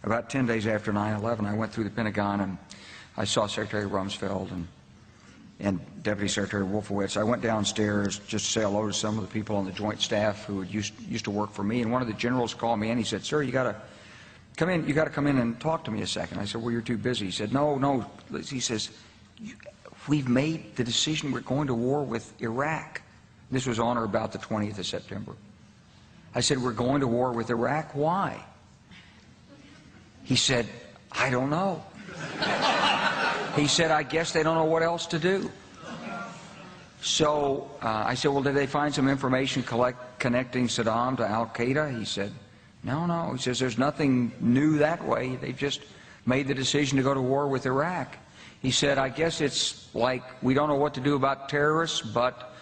about 10 days after 9/11, I went through the Pentagon and I saw Secretary Rumsfeld and Deputy Secretary Wolfowitz. I went downstairs just to say hello to some of the people on the Joint Staff who used to work for me, and one of the generals called me and he said, "Sir, you got to come in. You got to come in and talk to me a second." I said, "Well, you're too busy." He said, "No." He says, "We've made the decision. We're going to war with Iraq." This was on or about the 20th of September. I said, "We're going to war with Iraq. Why?" He said, "I don't know." He said, "I guess they don't know what else to do." So I said, "Well, did they find some information connecting Saddam to Al-Qaeda?" He said, No. He says, "There's nothing new that way. They just made the decision to go to war with Iraq." He said, "I guess it's like we don't know what to do about terrorists, but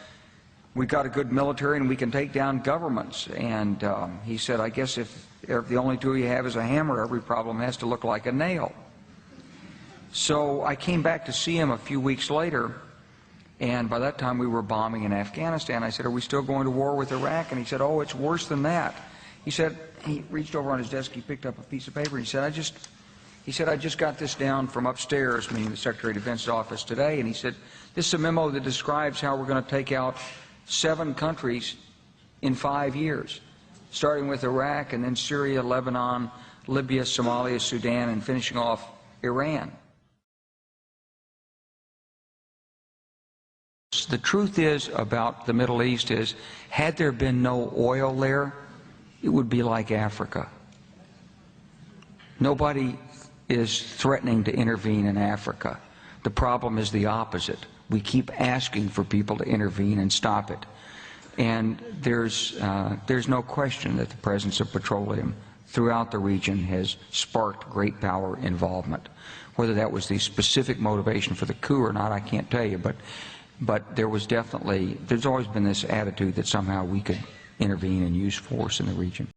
we've got a good military and we can take down governments." And he said, "I guess if the only tool you have is a hammer, every problem has to look like a nail." So I came back to see him a few weeks later, and by that time we were bombing in Afghanistan. I said, "Are we still going to war with Iraq?" And he said, "Oh, it's worse than that." He said, he reached over on his desk, he picked up a piece of paper, and he said, I just got this down from upstairs," meaning the Secretary of Defense's office today, and he said, "This is a memo that describes how we're going to take out 7 countries in 5 years, starting with Iraq and then Syria, Lebanon, Libya, Somalia, Sudan, and finishing off Iran." The truth is about the Middle East is, had there been no oil there, it would be like Africa. Nobody is threatening to intervene in Africa. The problem is the opposite. We keep asking for people to intervene and stop it. And there's no question that the presence of petroleum throughout the region has sparked great power involvement. Whether that was the specific motivation for the coup or not, I can't tell you, but there's always been this attitude that somehow we could intervene and use force in the region.